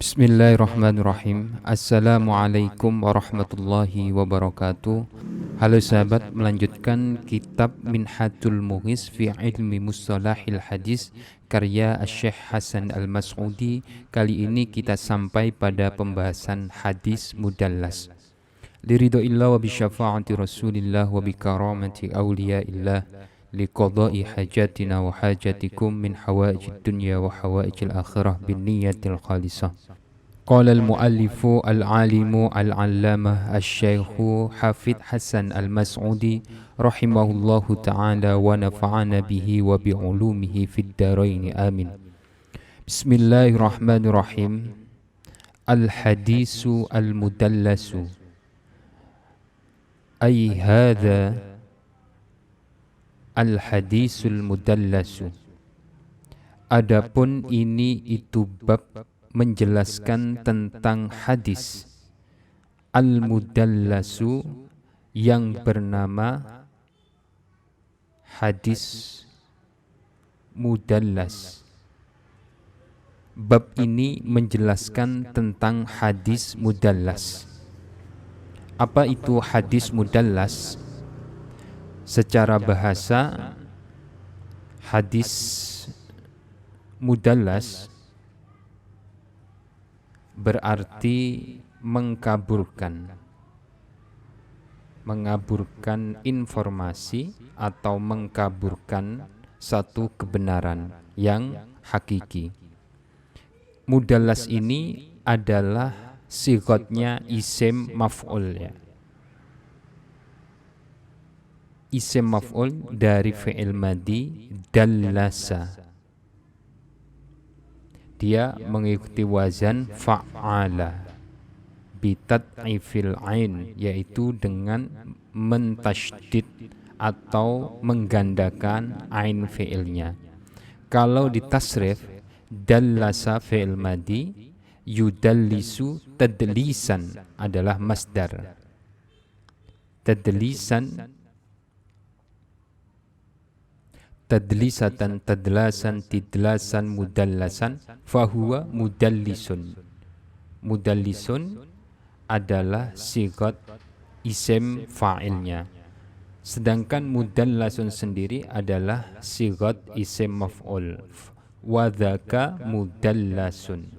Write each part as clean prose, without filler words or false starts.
Bismillahirrahmanirrahim. Assalamualaikum warahmatullahi wabarakatuh. Halo sahabat, melanjutkan kitab Minhajul Mughis fi Ilmi Mustalahil Hadis karya Syekh Hasan Al-Mas'udi. Kali ini kita sampai pada pembahasan hadis mudallas. Liridhoillah wa bisyafa'ati Rasulillah wa bikaramati awliyaillah liqada'i hajatina wa hajatikum min hawaijid dunya wa hawaijil akhirah bin niyatil khalisah. Qala al-muallifu al-alimu al-allamah al-syaykhu Hafidh Hasan Al-Mas'udi rahimahullahu ta'ala wa nafa'ana bihi wa bi'ulumihi fid daraini amin. Bismillahirrahmanirrahim. Al-hadisu al-mudallasu ay hadha al-hadisul mudallasu. Adapun ini itu bab menjelaskan tentang hadis al-mudallasu yang bernama hadis mudallas. Bab ini menjelaskan tentang hadis mudallas. Apa itu hadis mudallas? Secara bahasa, hadis mudallas berarti mengaburkan informasi atau mengaburkan satu kebenaran yang hakiki. Mudallas ini adalah sigotnya isim maf'ul, ya. Isim maf'ul dari fi'il madi dallasa. Dia mengikuti wazan fa'ala bitad'ifil ain, yaitu dengan mentasydid atau menggandakan ain fi'ilnya. Kalau ditasrif, dallasa fi'il madi, yudallisu tadlisan adalah masdar. Tadlisatan, tadlasan, tidlasan, mudallasan, fahuwa mudallisun. Mudallisun adalah sigot isim fa'ilnya. Sedangkan mudallasun sendiri adalah sigot isim maf'ul. Wadhaka mudallasun.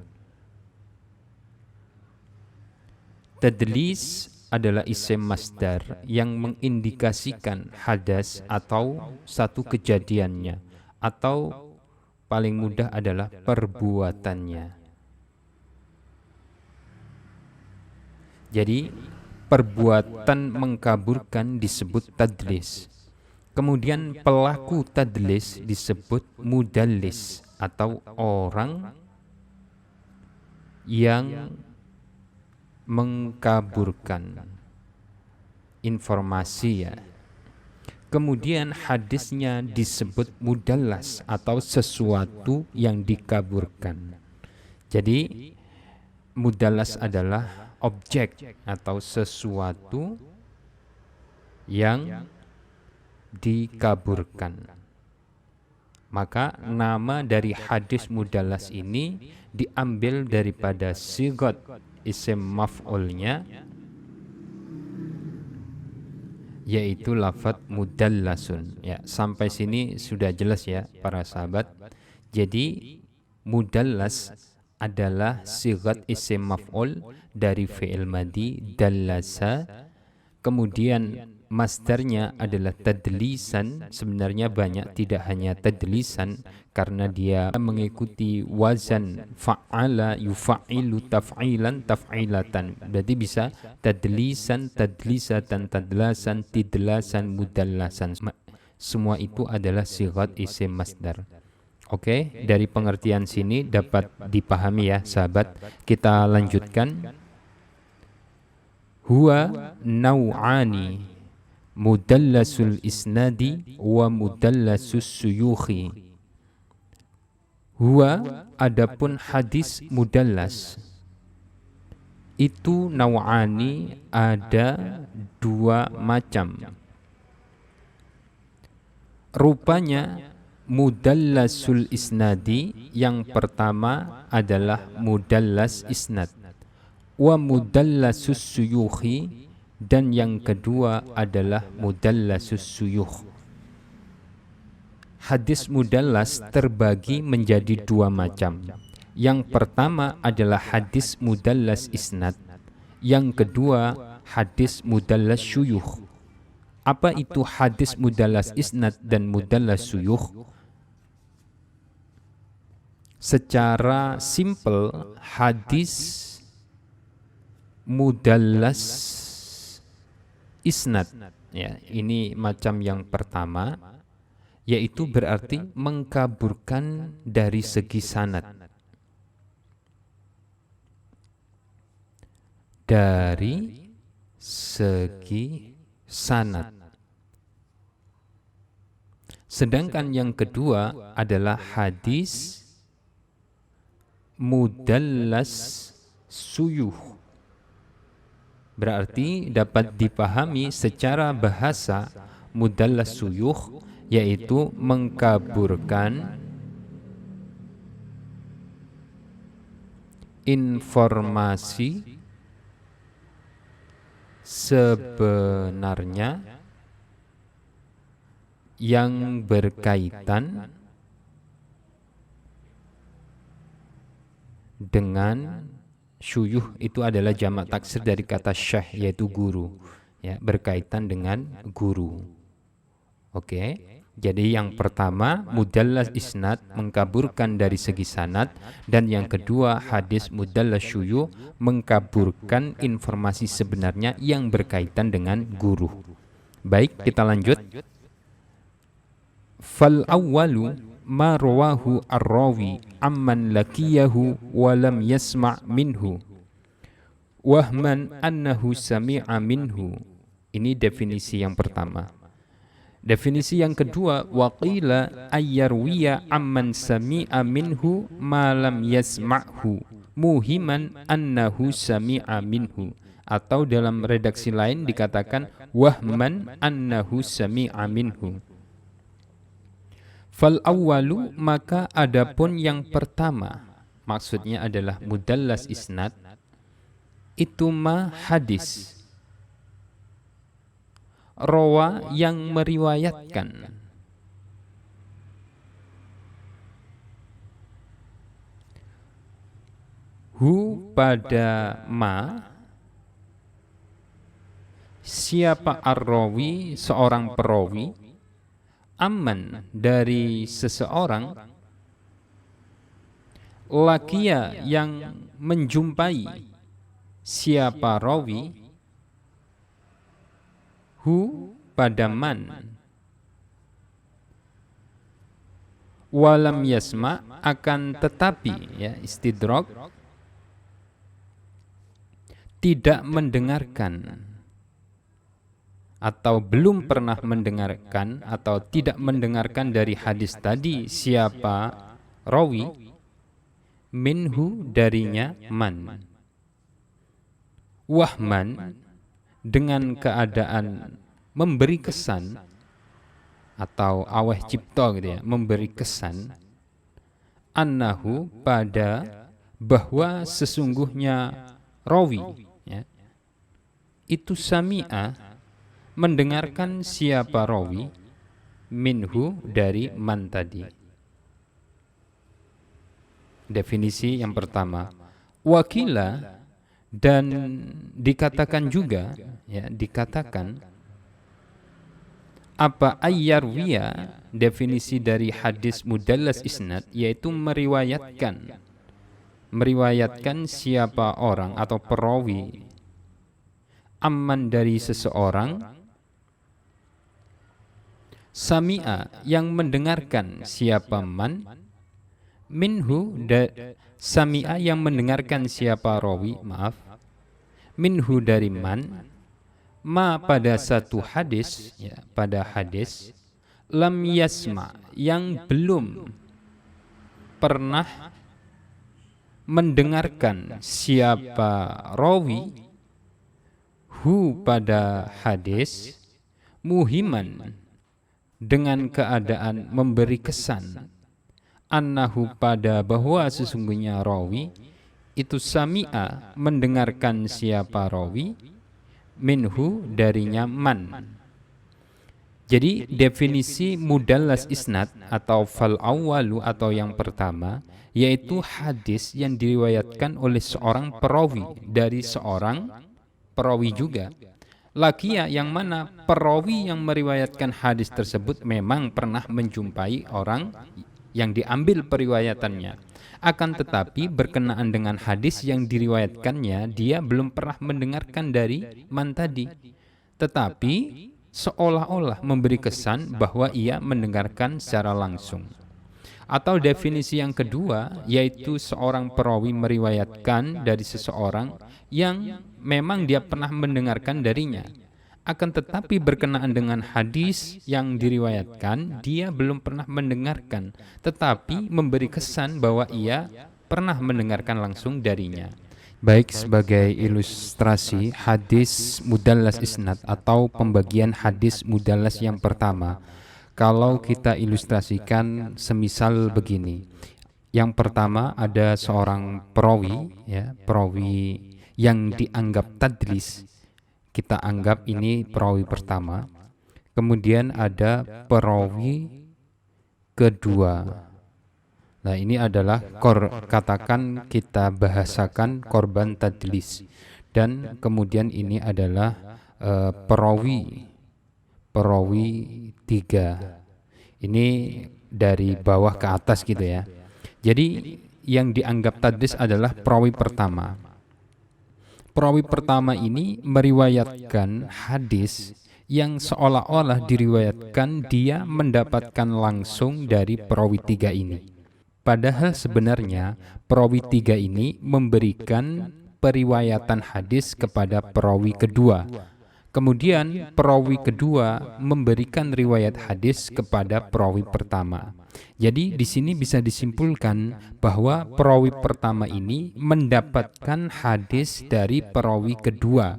Tadlis adalah isim masdar yang mengindikasikan hadas atau satu kejadiannya, atau paling mudah adalah perbuatannya. Jadi perbuatan mengkaburkan disebut tadlis. Kemudian pelaku tadlis disebut mudallis atau orang yang mengkaburkan informasi, ya. Kemudian hadisnya disebut mudallas atau sesuatu yang dikaburkan. Jadi mudallas adalah objek atau sesuatu yang dikaburkan. Maka nama dari hadis mudallas ini diambil daripada sigot isim maf'ulnya, yaitu lafadz mudallasun. Ya, sampai sini sudah jelas ya para sahabat. Jadi mudallas adalah sigat isim maf'ul dari fi'il madi dallasa. Kemudian masdarnya adalah tadlisan. Sebenarnya banyak, tidak hanya tadlisan, karena dia mengikuti wazan fa'ala yufa'ilu taf'ilan taf'ilatan. Berarti bisa tadlisan, tadlisatan, tadlasan, tidlasan, mudallasan. Semua itu adalah sigat isim masdar. Oke, dari pengertian sini dapat dipahami ya sahabat. Kita lanjutkan. Huwa naw'ani, mudallasul isnadi wa mudallasus suyukhi. Huwa, adapun hadis mudallas itu naw'ani, ada dua macam. Rupanya mudallasul isnadi, yang pertama adalah mudallas isnad. Wa mudallasus suyukhi, dan yang kedua adalah mudallasus suyukh. Hadis mudallas terbagi menjadi dua macam. Yang pertama adalah hadis mudallas isnad. Yang kedua hadis mudallas syuyukh. Apa itu hadis mudallas isnad dan mudallas syuyukh? Secara simpel, hadis mudallas isnad, ya, ini macam yang pertama, yaitu berarti mengkaburkan dari segi sanad. Dari segi sanad. Sedangkan yang kedua adalah hadis mudallas suyukh. Berarti dapat dipahami secara bahasa mudallas suyukh, yaitu mengkaburkan informasi sebenarnya yang berkaitan dengan syuyuh. Itu adalah jamak taksir dari kata syekh, yaitu guru, ya, berkaitan dengan guru. Oke. Jadi yang pertama mudallas isnad, mengkaburkan dari segi sanad, dan yang kedua hadis mudallas syuyuh, mengkaburkan informasi sebenarnya yang berkaitan dengan guru. Baik, kita lanjut. Fal awwalu ma rawahu ar-rawi amman laqiyahu wa lam yasma' minhu wahman annahu sami'a minhu. Ini definisi yang pertama. Definisi yang kedua, waqila ayyarwiya amman sami'a minhu ma lam yasma'hu muhiman annahu sami'a minhu. Atau dalam redaksi lain dikatakan wahman annahu sami'a minhu. Fal awwalu, maka adapun yang pertama, maksudnya adalah mudallas isnad, itu ma hadis rawa yang meriwayatkan hu pada ma, siapa ar-rawi, seorang perawi, amman dari seseorang, lakia yang menjumpai siapa rawi, hu pada man, walam yasma akan tetapi, ya, istidrak, tidak mendengarkan atau belum pernah mendengarkan atau tidak mendengarkan dari hadis tadi siapa rawi, minhu darinya man, wahman dengan keadaan memberi kesan atau aweh cipta gitu, ya, memberi kesan, annahu pada bahwa sesungguhnya rawi, ya, itu sami'a mendengarkan siapa rawi, minhu dari man tadi. Definisi yang pertama. Wakila, dan dikatakan juga, ya, dikatakan apa ayyarwiya, definisi dari hadis mudallas isnad, yaitu meriwayatkan siapa orang atau perawi, amman dari seseorang, sami'a yang mendengarkan siapa man, minhu sami'a yang mendengarkan siapa rawi, maaf, minhu dari man, ma pada satu hadis, ya, pada hadis, lam yasma yang belum pernah mendengarkan siapa rawi, hu pada hadis, muhiman dengan keadaan memberi kesan annahu pada bahwa sesungguhnya rawi itu sami'a mendengarkan siapa rawi minhu darinya man. Jadi definisi mudallas isnad atau fal awwalu atau yang pertama yaitu hadis yang diriwayatkan oleh seorang perawi dari seorang perawi juga. Lakia yang mana perawi yang meriwayatkan hadis tersebut memang pernah menjumpai orang yang diambil periwayatannya. Akan tetapi berkenaan dengan hadis yang diriwayatkannya, dia belum pernah mendengarkan dari man tadi. Tetapi seolah-olah memberi kesan bahwa ia mendengarkan secara langsung. Atau definisi yang kedua, yaitu seorang perawi meriwayatkan dari seseorang yang memang dia pernah mendengarkan darinya. Akan tetapi berkenaan dengan hadis yang diriwayatkan, dia belum pernah mendengarkan, tetapi memberi kesan bahwa ia pernah mendengarkan langsung darinya. Baik, sebagai ilustrasi hadis mudallas isnad atau pembagian hadis mudallas yang pertama, kalau kita ilustrasikan semisal begini. Yang pertama ada seorang perawi, ya, perawi yang dianggap tadlis. Kita anggap ini perawi pertama. Kemudian ada perawi kedua. Nah, ini adalah katakan kita bahasakan korban tadlis. Dan kemudian ini adalah perawi tiga. Ini dari bawah ke atas gitu ya. Jadi yang dianggap tadlis adalah perawi pertama. Perawi pertama ini meriwayatkan hadis yang seolah-olah diriwayatkan dia mendapatkan langsung dari perawi tiga ini. Padahal sebenarnya perawi tiga ini memberikan periwayatan hadis kepada perawi kedua. Kemudian perawi kedua memberikan riwayat hadis kepada perawi pertama. Jadi di sini bisa disimpulkan bahwa perawi pertama ini mendapatkan hadis dari perawi kedua.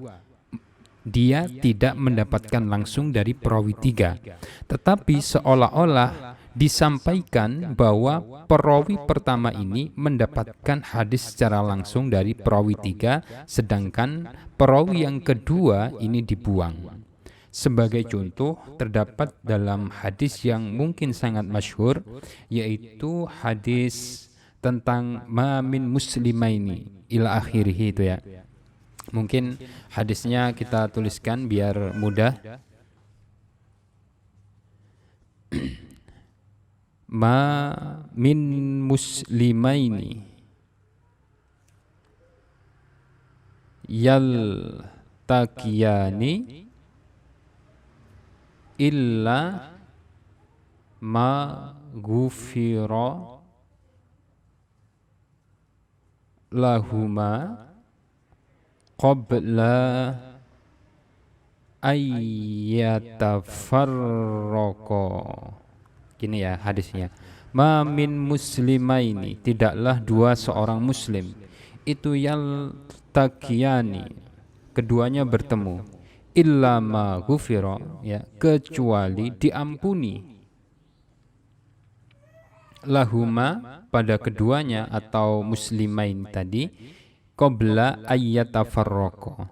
Dia tidak mendapatkan langsung dari perawi tiga. Tetapi seolah-olah disampaikan bahwa perawi pertama ini mendapatkan hadis secara langsung dari perawi tiga, sedangkan perawi yang kedua ini dibuang. Sebagai contoh, terdapat dalam hadis yang mungkin sangat masyhur, yaitu hadis tentang ma min muslimaini ila akhirih itu ya. Mungkin hadisnya kita tuliskan biar mudah. Ma min muslimaini yal takiyani illa ma gufira lahuma qabla ayyatafarraqa. Gini ya hadisnya. Ma min muslimaini, tidaklah dua seorang muslim itu yal takiyani, keduanya bertemu, illa ma ghufira, ya, kecuali diampuni, lahuma, pada keduanya atau muslimain tadi, qabla ayyatafarraqa,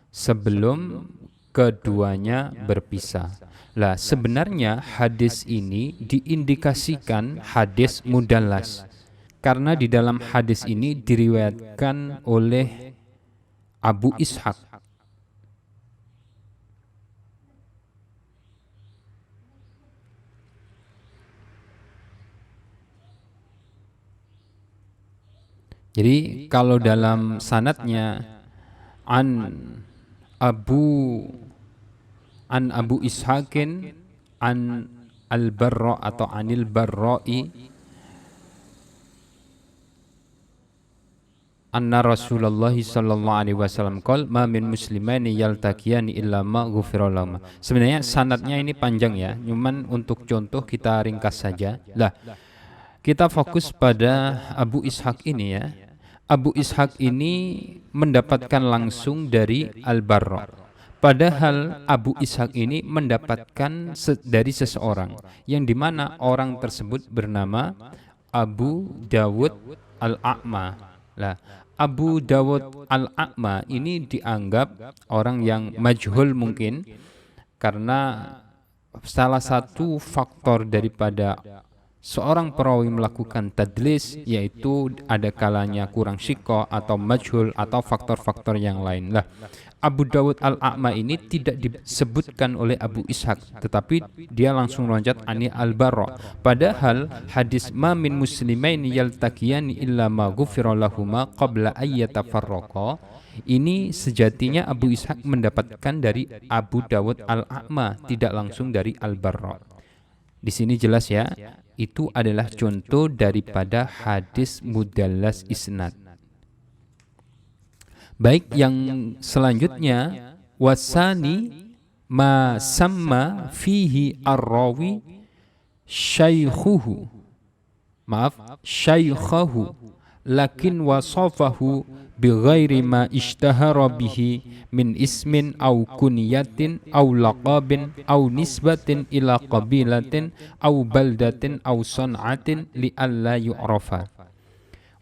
sebelum keduanya berpisah. Lah, sebenarnya hadis ini diindikasikan hadis mudallas karena di dalam hadis ini diriwayatkan oleh Abu Ishaq. Jadi kalau dalam sanadnya an Abu Ishaqin an al-Barra atau anil Barra'i anna Rasulullah sallallahu alaihi wasallam qol ma min muslimani yaltaqiyani illa ma ghufira lahum. Sebenarnya sanadnya ini panjang ya, cuman untuk contoh kita ringkas saja. Lah, kita fokus pada Abu Ishaq ini ya. Abu Ishaq ini mendapatkan langsung dari Al-Barra. Padahal Abu Ishaq ini mendapatkan dari seseorang yang dimana orang tersebut bernama Abu Dawud Al-A'ma. Lah, Abu Dawud Al-A'ma ini dianggap orang yang majhul mungkin karena salah satu faktor daripada seorang perawi melakukan tadlis yaitu ada kalanya kurang syikha atau majhul atau faktor-faktor yang lain. Lah, Abu Dawud Al-A'ma ini tidak disebutkan oleh Abu Ishaq, tetapi dia langsung loncat ani Al-Barra. Padahal hadis ma min muslimaini yaltaqiyani illa ma ghufira lahuma qabla ayyatafarraqa, ini sejatinya Abu Ishaq mendapatkan dari Abu Dawud Al-A'ma, tidak langsung dari Al-Barra. Di sini jelas ya, itu adalah contoh daripada hadis mudallas isnad. Baik, yang selanjutnya wasani ma samma fihi ar-rawi syaikhuhu, syaikhahu, lakin wasafahu bighairi ma ishtahara bihi min ismin aw kunyatin aw laqabin aw nisbatin ila qabilatin aw baldatin aw san'atin li alla yu'rafa.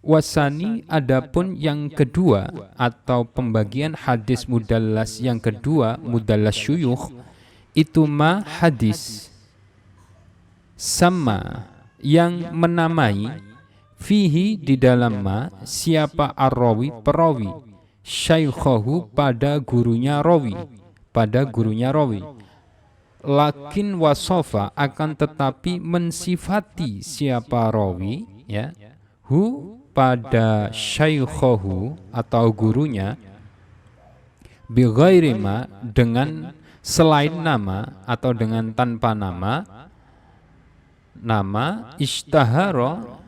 Wasani, adapun yang kedua atau pembagian hadis mudallas yang kedua, mudallas syuyukh, itu ma hadis sama yang menamai fihi di dalam ma siapa ar-rawi perawi syaikhahu pada gurunya rawi, lakin wasofa akan tetapi mensifati siapa rawi ya hu pada syaikhahu atau gurunya bighairi ma dengan selain nama atau dengan tanpa nama ishtahara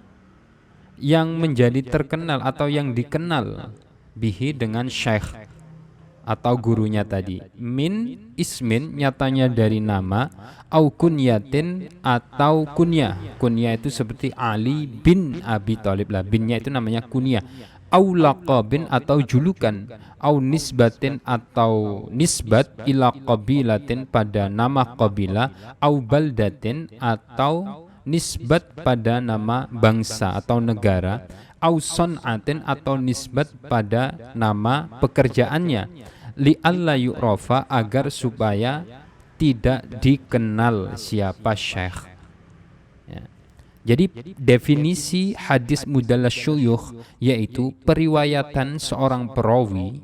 yang menjadi terkenal atau yang dikenal bihi dengan syekh atau gurunya tadi, min ismin nyatanya dari nama, au kunyatin atau kunyah. Kunyah itu seperti Ali bin Abi Thalib lah, binnya itu namanya kunyah. Au laqabin atau julukan, au nisbatin atau nisbat ila qabilatin pada nama qabilah, au baldatin atau nisbat pada nama bangsa atau negara, au son'atin atau nisbat pada nama pekerjaannya, li alla yu'rafa agar supaya tidak dikenal siapa syekh ya. Jadi definisi hadis mudallas syuyukh yaitu periwayatan seorang perawi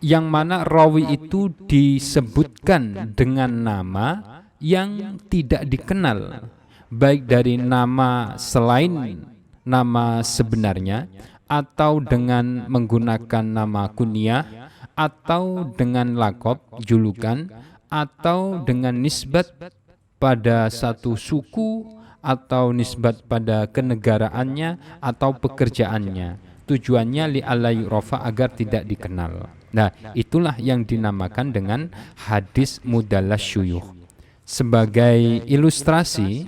yang mana rawi itu disebutkan dengan nama yang tidak dikenal, baik dari nama selain nama sebenarnya atau dengan menggunakan nama kunyah atau dengan laqab julukan atau dengan nisbat pada satu suku atau nisbat pada kenegaraannya atau pekerjaannya. Tujuannya li alla yu'rafa agar tidak dikenal. Nah, itulah yang dinamakan dengan hadis mudallas syuyukh. Sebagai ilustrasi,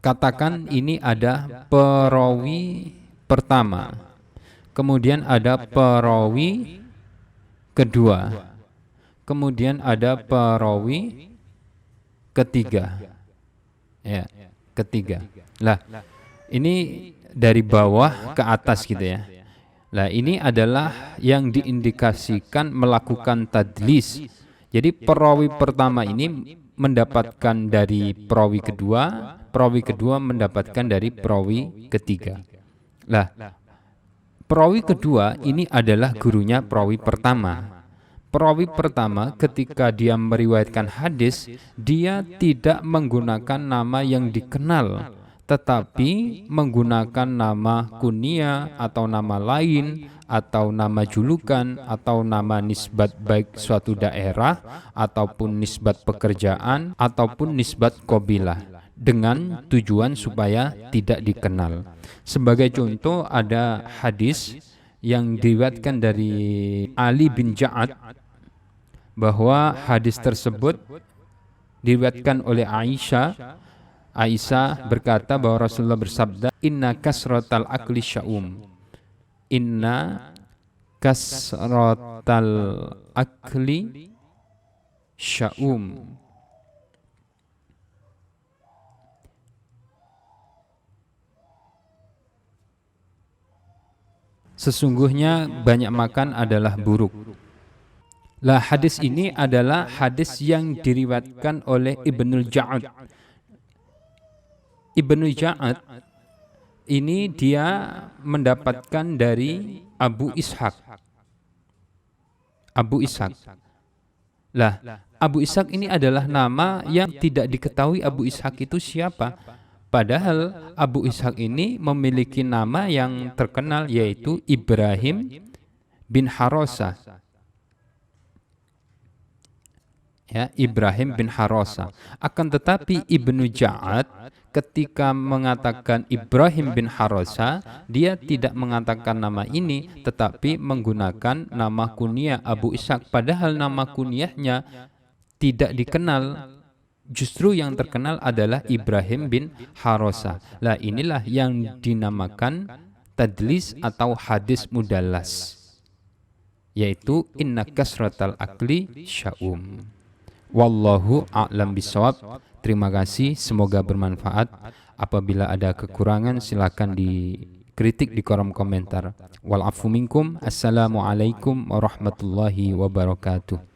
katakan ini ada perawi pertama, kemudian ada perawi kedua, kemudian ada perawi ketiga. Ya, ketiga. Lah, ini dari bawah ke atas gitu ya. Lah, ini adalah yang diindikasikan melakukan tadlis. Jadi perawi pertama ini mendapatkan dari perawi kedua mendapatkan dari perawi ketiga. Lah, perawi kedua ini adalah gurunya perawi pertama. Perawi pertama ketika dia meriwayatkan hadis, dia tidak menggunakan nama yang dikenal, tetapi menggunakan nama kunyah atau nama lain atau nama julukan atau nama nisbat baik suatu daerah ataupun nisbat pekerjaan ataupun nisbat qabilah dengan tujuan supaya tidak dikenal. Sebagai contoh ada hadis yang diriwayatkan dari Ali bin Ja'ad bahwa hadis tersebut diriwayatkan oleh Aisyah. Aisyah berkata bahwa Rasulullah bersabda, inna kasratal akli sya'um, inna kasratal akli sya'um. Sesungguhnya banyak makan adalah buruk. Lah, hadis ini adalah hadis yang diriwayatkan oleh Ibnul Ja'ad. Ibnu Ja'ad ini dia mendapatkan dari Abu Ishaq. Abu Ishaq. Lah, Abu Ishaq ini adalah nama yang tidak diketahui Abu Ishaq itu siapa. Padahal Abu Ishaq ini memiliki nama yang terkenal, yaitu Ibrahim bin Harasa. Ya, Ibrahim bin Harasa. Akan tetapi Ibnu Ja'ad ketika mengatakan Ibrahim bin Harasa, dia tidak mengatakan nama ini, tetapi menggunakan nama kunyah Abu Ishaq. Padahal nama kunyahnya tidak dikenal. Justru yang terkenal adalah Ibrahim bin Harasa. Lah, inilah yang dinamakan tadlis atau hadis mudallas, yaitu inna kasratal akli sya'um. Wallahu a'lam bishawab. Terima kasih, semoga bermanfaat. Apabila ada kekurangan silakan dikritik di kolom komentar. Wal afu minkum. Assalamualaikum warahmatullahi wabarakatuh.